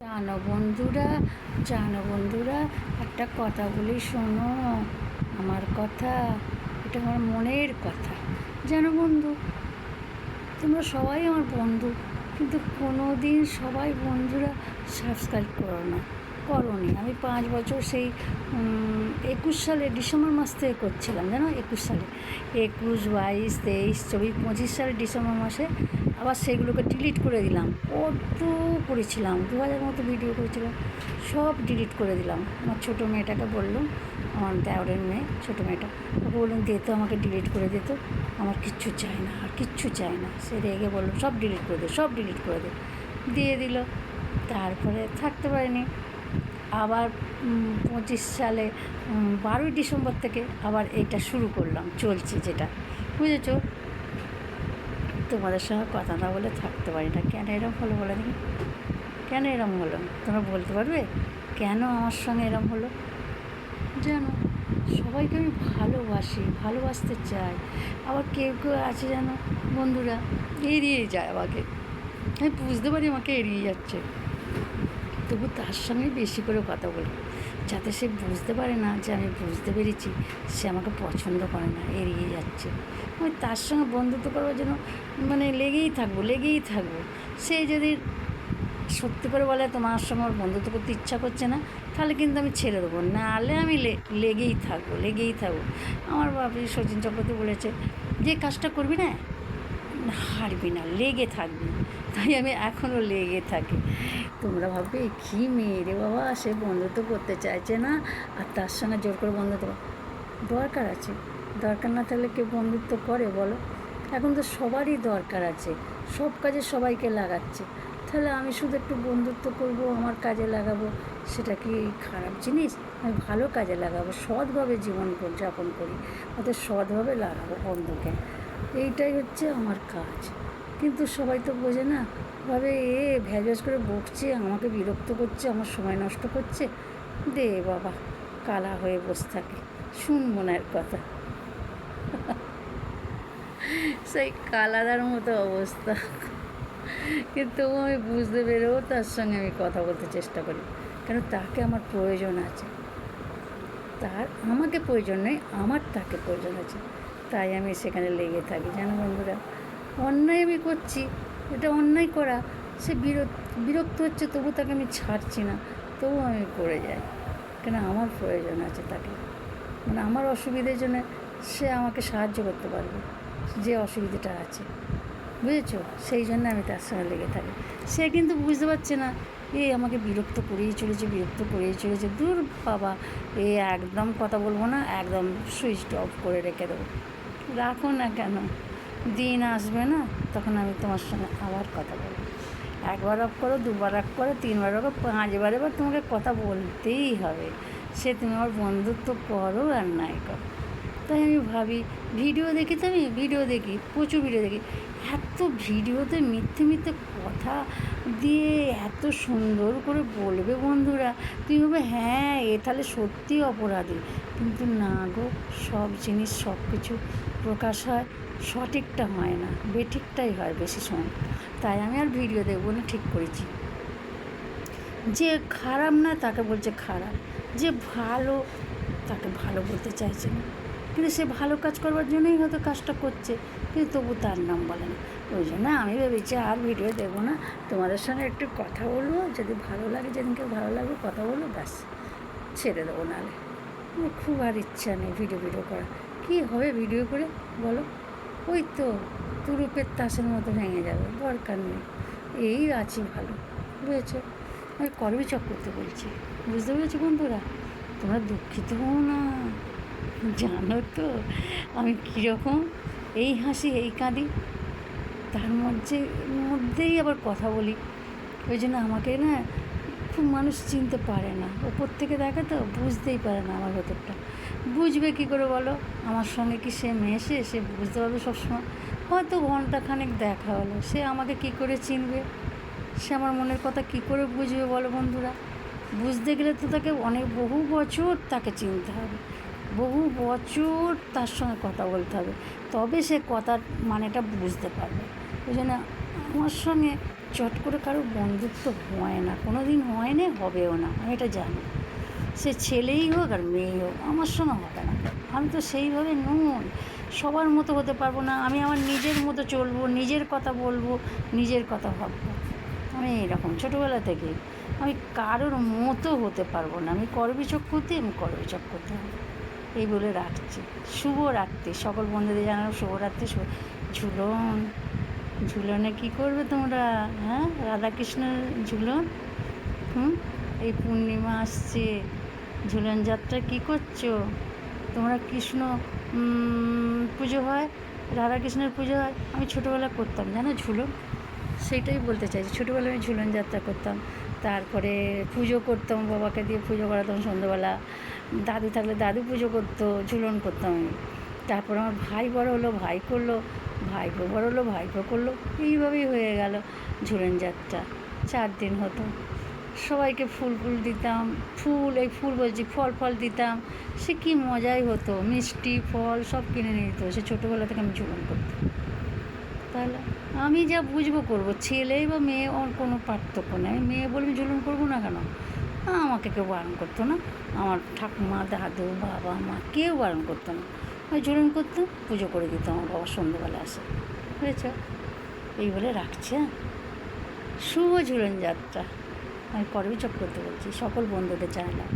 জানো বন্ধুরা, একটা কথা বলি শোনো। আমার কথা, এটা আমার মনের কথা। জানো বন্ধু, তোমরা সবাই আমার বন্ধু, কিন্তু কোনো দিন সবাই বন্ধুরা সাবস্ক্রাইব করোনি। আমি 5 বছর সেই 21 সালে ডিসেম্বর মাস থেকে করছিলাম, জানো, 21 সালে 21, 22, 23, 24, 25 সালে ডিসেম্বর মাসে আবার সেগুলোকে ডিলিট করে দিলাম। কত করেছিলাম, 2000 মতো ভিডিও করেছিলাম, সব ডিলিট করে দিলাম। আমার ছোটো মেয়েটাকে বললাম, আমার দেওরের মেয়ে, ছোটো মেয়েটা, ওকে বললাম দে তো, আমাকে ডিলিট করে দিত। আমার কিচ্ছু চাই না, আর কিচ্ছু চাই না। সে রেগে বললাম সব ডিলিট করে দে, সব ডিলিট করে দে, দিয়ে দিল। তারপরে থাকতে পারিনি। আবার 25 সালে 12ই ডিসেম্বর থেকে আবার এইটা শুরু করলাম, চলছে যেটা, বুঝেছো। তোমাদের সঙ্গে কথা না বলে থাকতে পারি না। কেন এরম হলো বলে দেখি, কেন এরম হলো? তোমরা বলতে পারবে কেন আমার সঙ্গে এরম হলো? জানো, সবাইকে আমি ভালোবাসতে চাই। আবার কেউ কেউ আছে জানো বন্ধুরা, এড়িয়ে যায় আমাকে। আমি বুঝতে পারি আমাকে এড়িয়ে যাচ্ছে, তবু তার সঙ্গে বেশি করে কথা বলি, যাতে সে বুঝতে পারে না যে আমি বুঝতে পেরেছি সে আমাকে পছন্দ করে না, এড়িয়ে যাচ্ছে। আমি তার সঙ্গে বন্ধুত্ব করবার জন্য লেগেই থাকবো। সে যদি সত্যি করে বলে তোমার সঙ্গে আমার বন্ধুত্ব করতে ইচ্ছা করছে না, তাহলে কিন্তু আমি ছেড়ে দেবো, নাহলে আমি লেগেই থাকবো। আমার বাপি শচীন চক্রবর্তী বলেছে, যে কাজটা করবি না হারবি না, লেগে থাকবি। তাই আমি এখনও লেগে থাকি। তোমরা ভাববে কী মেয়ে রে বাবা, সে বন্ধুত্ব করতে চাইছে না, আর তার সঙ্গে জোর করে বন্ধুত্ব দরকার আছে। দরকার না থাকলে কেউ বন্ধুত্ব করে বলো? এখন তো সবারই দরকার আছে, সব কাজে সবাইকে লাগাচ্ছে। তাহলে আমি শুধু একটু বন্ধুত্ব করব, আমার কাজে লাগাবো, সেটা কি খারাপ জিনিস? আমি ভালো কাজে লাগাবো, সৎভাবে যাপন করি, অর্থাৎ সৎভাবে লাগাবো বন্ধুকে। এইটাই হচ্ছে আমার কাজ। কিন্তু সবাই তো বোঝে না, ভাবে ভ্যাজ করে বকছে, আমাকে বিরক্ত করছে, আমার সময় নষ্ট করছে। দে বাবা, কালা হয়ে বসে থাকে, শুনবো না এর কথা। সেই কালাদার মতো অবস্থা। কিন্তু আমি বুঝতে পেরেও তার সঙ্গে আমি কথা বলতে চেষ্টা করি, কেন তাকে আমার প্রয়োজন আছে। তার আমাকে প্রয়োজন নেই, আমার তাকে প্রয়োজন আছে, তাই আমি সেখানে লেগে থাকি। জানো বন্ধুরা, অন্যায় আমি করছি, এটা অন্যায় করা, সে বিরক্ত হচ্ছে, তবু তাকে আমি ছাড়ছি না, তবু আমি করে যাই। কেন আমার প্রয়োজন আছে তাকে, আমার অসুবিধের জন্য সে আমাকে সাহায্য করতে পারবে, যে অসুবিধাটা আছে, বুঝেছো? সেই জন্য আমি তার সঙ্গে লেগে থাকি। সে কিন্তু বুঝতে পারছে না, আমাকে বিরক্ত করেই চলেছে। দূর বাবা, একদম কথা বলবো না, একদম সুইচ অফ করে রেখে দেবো। রাখো না কেন, দিন আসবে না তখন আমি তোমার সঙ্গে আবার কথা বলবো। একবার অফ করো, দুবার অফ করো, তিনবার অফ করো, 5বার এবার তোমাকে কথা বলতেই হবে। সে তুমি আমার বন্ধুত্ব করো আর নাই করো। তাই আমি ভাবি, ভিডিও দেখি, প্রচুর ভিডিও দেখি। এত ভিডিওতে মিথ্যে কথা দিয়ে এত সুন্দর করে বলবে বন্ধুরা, তুমি ভাবে হ্যাঁ এ তাহলে সত্যি অপরাধী। কিন্তু না গো, সব জিনিস সব কিছু প্রকাশ হয়, সঠিকটা হয় না, বেঠিকটাই হয় বেশি সময়। তাই আমি আর ভিডিও দেখবো না, ঠিক করেছি। যে খারাপ না তাকে বলছে খারাপ, যে ভালো তাকে ভালো বলতে চাইছে না। কিন্তু সে ভালো কাজ করবার জন্যই হয়তো কাজটা করছে, কিন্তু তবু তার নাম বলে না। ওই জন্য আমি ভেবেছি আর ভিডিও দেবো না, তোমাদের সঙ্গে একটু কথা বলবো, যদি ভালো লাগে, যেদিনকে ভালো লাগবে কথা বলবো, ব্যাস ছেড়ে দেবো। নাহলে খুব আর ইচ্ছা নেই ভিডিও করা। কী হবে ভিডিও করে বলো? ওই তো তুরুপের তাসের মতো ভেঙে যাবে, দরকার নেই। এই আছি ভালো, বুঝেছো? আমি করবি চক করতে বলছি, বুঝতে পেরেছি বন্ধুরা? তোমরা দুঃখিত হও না। জানো তো আমি কীরকম, এই হাসি এই কাঁদি, তার মধ্যেই আবার কথা বলি। ওই জন্য আমাকে না খুব মানুষ চিনতে পারে না, ওপর থেকে দেখে তো বুঝতেই পারে না আমার ভেতরটা। বুঝবে কী করে বলো? আমার সঙ্গে কি সে মেশে, সে বুঝতে পারবে সবসময়? হয়তো ঘন্টাখানেক দেখা হলো, সে আমাকে কী করে চিনবে? সে আমার মনের কথা কী করে বুঝবে বলো বন্ধুরা? বুঝতে গেলে তো তাকে বহু বছর তাকে চিনতে হবে, বহু বছর তার সঙ্গে কথা বলতে হবে, তবে সে কথার মানেটা বুঝতে পারবে। ওই জন্য আমার সঙ্গে চট করে কারো বন্ধুত্ব হয় না, কোনো দিন হয় না, হবেও না, আমি এটা জানি। সে ছেলেই হোক আর মেয়েই হোক, আমার সঙ্গে হবে না। আমি তো সেইভাবে নই, সবার মতো হতে পারবো না। আমি আমার নিজের মতো চলবো, নিজের কথা বলবো, নিজের কথা ভাববো। আমি এরকম ছোটোবেলা থেকে আমি কারোর মতো হতে পারবো না। আমি করবি চক্রবর্তী, আমি করবি চক্রবর্তী, এই বলে রাখছি। শুভরাত্রি, সকল বন্ধুদের জানানো শুভরাত্রি। ঝুলন, ঝুলনে কী করবে তোমরা? হ্যাঁ, রাধাকৃষ্ণের ঝুলন। এই পূর্ণিমা আসছে, ঝুলন যাত্রা কী করছো তোমরা? কৃষ্ণ পুজো হয়, রাধাকৃষ্ণের পুজো হয়, আমি ছোটোবেলা করতাম জানো ঝুলন। সেইটাই বলতে চাইছি, ছোটোবেলায় আমি ঝুলন যাত্রা করতাম। তারপরে পুজো করতাম, বাবাকে দিয়ে পুজো করাতাম সন্ধ্যেবেলা। দাদু থাকলে দাদু পুজো করতো, ঝুলন করতাম আমি। তারপর আমার ভাই বড় হলো, ভাই করলো, ভাইপো বড় হলো, ভাইপো করলো, এইভাবেই হয়ে গেল ঝুলন যাত্রা। 4 দিন হতো, সবাইকে ফুল ফুল দিতাম, এই ফুল বলছি, ফল দিতাম। সে কী মজাই হতো, মিষ্টি ফল সব কিনে নিয়ে দিত। সে ছোটোবেলা থেকে আমি ঝুলন করতাম। তাহলে আমি যা বুঝবো করবো, ছেলে বা মেয়ে ওর কোনো পার্থক্য নেই। আমি মেয়ে বলে আমি ঝুলন করবো না কেন? আমাকে কেউ বারণ করতো না, আমার ঠাকুমা, দাদু, বাবা, মা কেউ বারণ করতো না। আমি ঝুলন করতাম, পুজো করে দিতাম, আমার বাবা সন্ধ্যেবেলা আসে। বুঝেছ? এই বলে রাখছে। শুভ ঝুলন যাত্রা। আমি করবি চক্রবর্তী বলছি, সকল বন্ধুদের জানালাম।